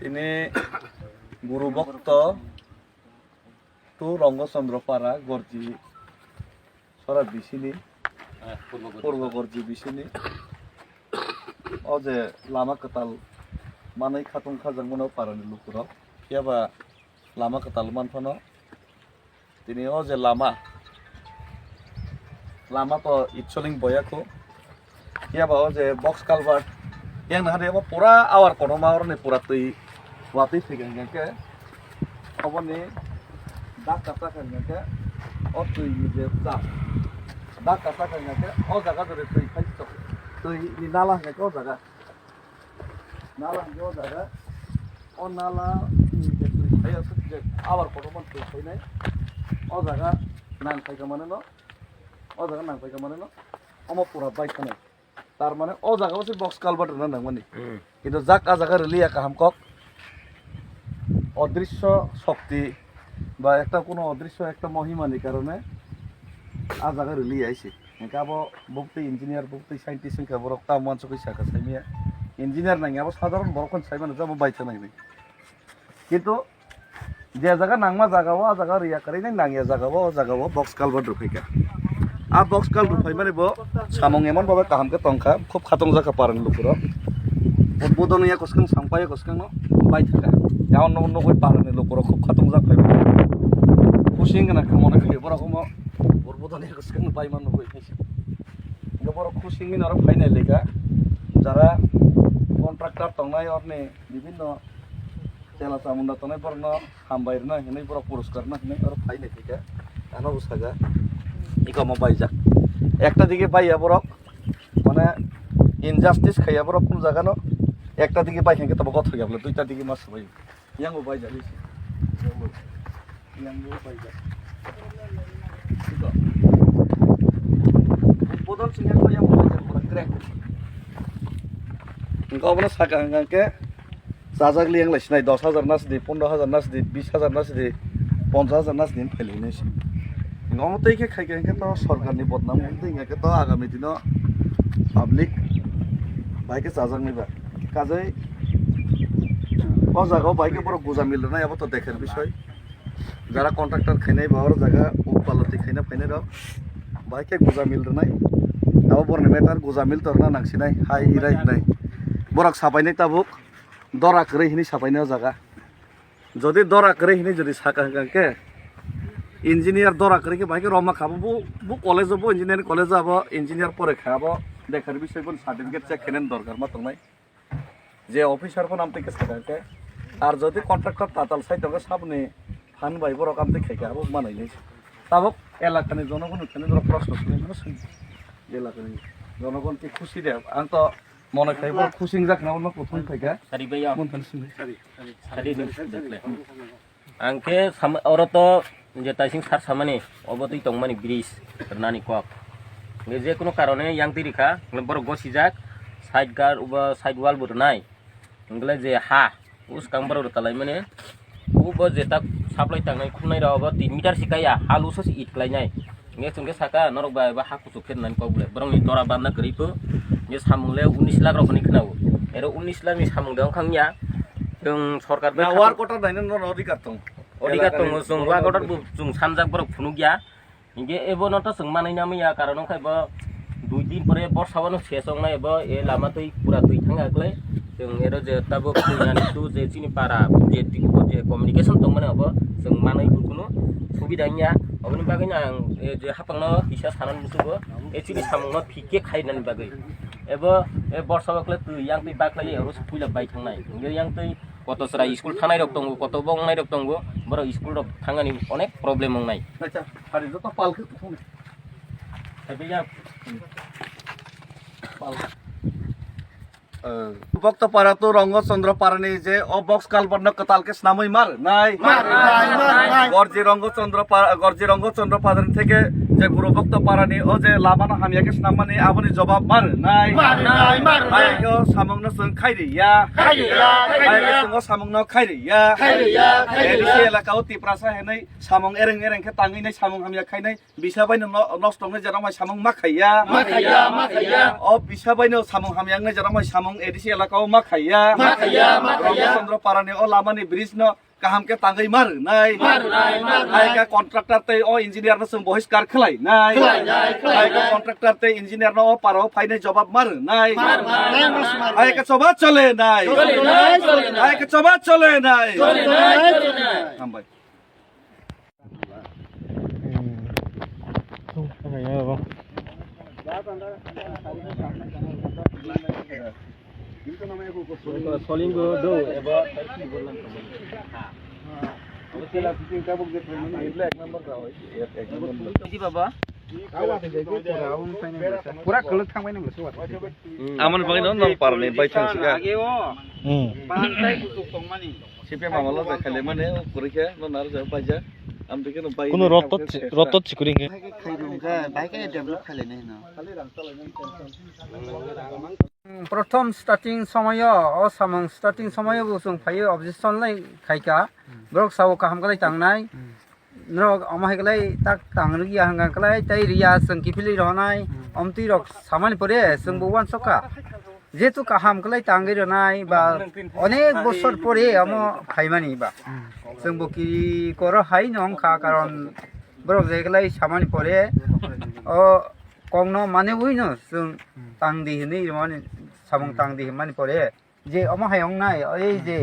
তিনি গুরু ভক্ত টু রঙ্গচন্দ্রপাড়া গর্জি সরা বিশিনি পূর্ব গর্জি বিশিনি ও যে লামা কাতাল মাनै খাতুন খাজাং মনো পারানি লুকুরাव ইয়াবা লামা কাতাল মানফানো তিনি ও যে লামা তো ইটসলিং বয়াকো ইয়াবা ও যে box culvert yang nah dia pura awar kono mawar nih pura tui wati figan ke apa nih dak kata kan ke oh tui ni je dak kata kan ke oh jaga dari tui kai tui ni nala ke oh jaga oh nala ni je tui kai asal je awar kono man tui kai nih oh jaga nang kai kemana no oh jaga nang kai kemana no omo pura baik kan তার মানে ও জায়গা হচ্ছে box culvert না নাংমানি কিন্তু যাক আ জায়গা রিলিয়া কাহামকক অদৃশ্য শক্তি বা একটা কোনো অদৃশ্য একটা মহিমানি কারণে আ জায়গা রিলি আইছে কাবো বুকতে ইঞ্জিনিয়ার বুকতে সাইন্টিস্ট কা বড় তা মঞ্চ কইসা কা সাইমিয়া ইঞ্জিনিয়ার নাই আবার সাধারণ বড়খন সাইমানে যাব বাইতে নাই কিন্তু যে জায়গা নাংমা জায়গাও আ জায়গা রিয়া করে নাই নাংয়া জায়গাও ও জায়গাও বক্স কালভার্ট রুফাইকা आ बक्स काल रुफाय माने बो सामंग एमन बाबा काहाम के तंखा खूब खातंग जाका पारन लुकुरो उद्बोधनिया कसकन सांपाय कसकन बाय थाका यावन नन नगय पारन लुकुरो खूब खातंग जाका खुशिंग ना खामना खाय बरा हम उद्बोधनिया कसकन बाय मान नगय खायसे गबर खुशिंग नि आरो फाइनाल लेगा যারা কন্ট্রাক্টর তংনাय অরনে বিভিন্ন চেলা চামুন্ডা তনাय পরन हामबायरना हेनै बरा पुरस्कार ना हेनै आरो फाइनाल लेगा आनो उसागा ইকম বাইজা একটা দিকে বাইয়া বরক মানে ইনজাস্টিস খাইয়া বরক কোন জায়গানো একটা দিকে বাই হেঁকে তবে কথা গেল দুইটা দিকে মাছ বাই ইয়াঙ্গো বাইজা দিছি ইয়াঙ্গো বাইজা উদ্বোধন সিংহে কইয়া বলতে পুরো ক্র্যাক গাবনা সাকা হাঙ্গাকে জাজাগ লিয়াং লাইছনাই 10000 নাস দি 15000 নাস দি 20000 নাস দি 50000 নাস দিন ফেলিনেছি ngomotei ke khai ke to sarkar ni bodnam ngomotei ke to agami dino public bai ke sajang ni ba kajai o jaga bai ke boro goja mil na abo to dekher বিষয় যারা contractor খাইনাই বাওয়ার জায়গা উপালতি খাইনা ফাইনে র bai ke goja mil নাই abo borne metar goja mil tor na nangsinai hai irai নাই borak sapainai tabuk dora kre hini sapainai jaga যদি দরা করে হিনি যদি সাকা হাঙ্গাকে ইঞ্জিনিয়ার দরা করে ভাইকে রমা খাবো বু কলেজ যাবো ইঞ্জিনিয়ারিং কলেজ যাবো ইঞ্জিনিয়ার পরে খাবো দেখার বিষয় বল সার্টিফিকেট চেক কেনেন দরকার মাত্র নাই যে অফিসার ফোন আমতে কেসে থাকে আর যদি কন্ট্রাক্টর তাতাল সাই তোকে সামনে ফান ভাই বড় কামতে খাইকে আবো মানাই নিয়েছে তাবক এলাকানি জনগণ ওখানে ধরো প্রশ্ন শুনে মানে শুনি এলাকানি জনগণকে খুশি দেয় আং তো মনে খাই বড় খুশি যাক না অন্য প্রথম থেকে সারি ভাইয়া মন ফান শুনি সারি দেখলে আংকে অরতো যে তাইসিং সার সামানি অবতই তংমানি ব্রিজ নানি কক যে কোনো কারণে ইয়াং তিরিখা বড় গসিজাক সাইড গার উবা সাইড ওয়াল বড় নাই ওগুলা যে হা উস কাং বড় তালাই মানে উব যে তা supply টাংনাই খুনাই রাওবা 3 metre সিকায়া হালু sauce it ক্লাইনাই nge sungke saka norok ba ba haku sukhen nan kogle borong ni tora banna keripu nge samungle 19 lakh rokni khnau ero 19 lakh ni samung dang khangya jong sarkar be war kotar dainen no ଅଧିକାର tong jong wa kotar jong samjak borok phunugya nge ebonoto jong manai namya karon khaiba 2 din pore borsabano sesong na ebo e lama tui pura tui thangakle jong ero je tabo kuinan tu je chini para je tiko je communication tong mane abo jong manai kuno সুবিধাnya অবনি বাগৈ না যে হাপাংনো হিসা সানান মুসুবো এচিনি সামংনো ফিকে খাইনানি বাগৈ এবো এ বর্ষাবকলে তুই young তুই বাকলাই এরো ফুইলা by থাংনাই gay young তুই কত সরা স্কুল থানাই রক দंगो কত বংনাই রক दंगो বড় স্কুল রক থাঙ্গানি অনেক প্রবলেম মংনাই আচ্ছা হারি যত পালকে তুই তাইয়া পাল ভক্ত পারা তো রঙ্গচন্দ্র পারানি যে ও বক্স কালবর্ণ কতালকে নামই মার নাই গর্জি রঙ্গচন্দ্র পারানি থেকে যে গুরুভক্ত পারানি ও যে লামানো হামিয়াকে সামানি আপনি জবাব মার নাই আইকে সামংনো जों খাইরিয়া আইকে जों সামংনো খাইরিয়া এদিকে এলাকাও তিপ্রাসা হেনাই সামং এরেং এরেংকে তাঙিনাই সামং হামিয়া খাইনাই বিসাবাইনো নষ্টংনে যেরামাই সামং মাখাইয়া ও বিসাবাইনো সামং হামিয়াংনে যেরামাই সামং এদিকে এলাকাও মাখাইয়া রামচন্দ্র পারানি ও লামানি ব্রিজ ন kaham ke tangai mar nai ai ka contractor te o engineer na sung bohiskar khlai nai ai ka contractor te engineer no paro phaine jawab mar nai ai ka choba chole nai ai ka choba chole nai ham bhai Solimbo do eba পুরা কলক থাকবাই না বলছো amon bangino nang parne bai thang siga আগে ও বানটাই কুতুক তংমানি sipe mamalo ja khale mane kurikhe no nar ja paja amdike no bai কোনো রত চিকুরিঙ্গে খাইরুমকা বাইকে develop খাইলে নাই না প্রথম স্টার্টিং সময় ও সামং স্টার্টিং সময় বুসুং ফাইও অবজেকশন লাই খাইকা ব্রক সাও কাহাম গলাই তাংনাই নরক আমাই গলাই তাক তাংরিয়া হাঙ্গা গলাই তাই রিয়া সং কিফিলি রহনাই অমতি রক সামানি পরে সং বুয়ান সকা যেহেতু কাহাম গলাই তাঙ্গি রনাই বা অনেক বছর পরে আম খাইমানি বা সং বকি কর হাই নং খা কারণ ব্রক যেগলাই সামানি পরে ও কংনো মানে উইনো जों तांदी हनै माने सामं तांदी माने परे जे अमा हायं नाय ओइ जे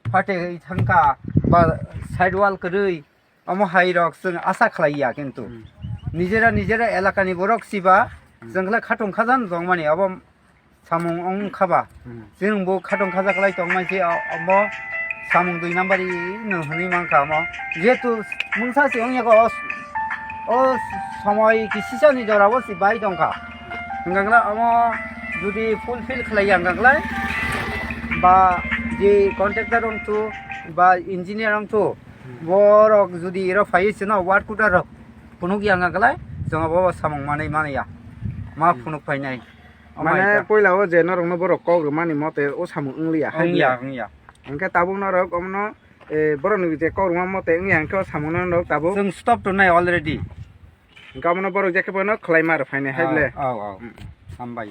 फाटे थांका बा साइड वाल करै अमा हाय रक जों आशा खालाया किन्तु निजेरा एलाकानि बरक सिबा जोंला खाटं खाजान दं माने अब सामं अं खाबा जों बो खाटं खाजा खालाय दं मानसि अब सामं 2 नाम्बारि नो हनै मांका म जेतु मुंसा सिं याको ও সময় কিসিসানি জরাবো সি বাই দংকা গাংলা আমো যদি ফুলফিল খালাই গাংলাই বা যে কন্ট্রাক্টর অংতু বা ইঞ্জিনিয়ার অংতু বরক যদি এর ফাইছে না ওয়ার্ড কুটার পুনুক গাংলাই জঙা বাবা সামং মানাই মানাইয়া মা পুনুক ফাইনাই মানে পয়লা ও যে নরং বড় কক মানি মতে ও সামু ইংলিয়া হাইয়া এনকে তাবু নরক অমন বড় নি যে কক মতে ইংলিয়া এনকে সামু নরক তাবু जों स्टप तो नाय अलरेडी गामनो बरक जेके बनो खलाइमार फाइने हाइबले औ हामबाय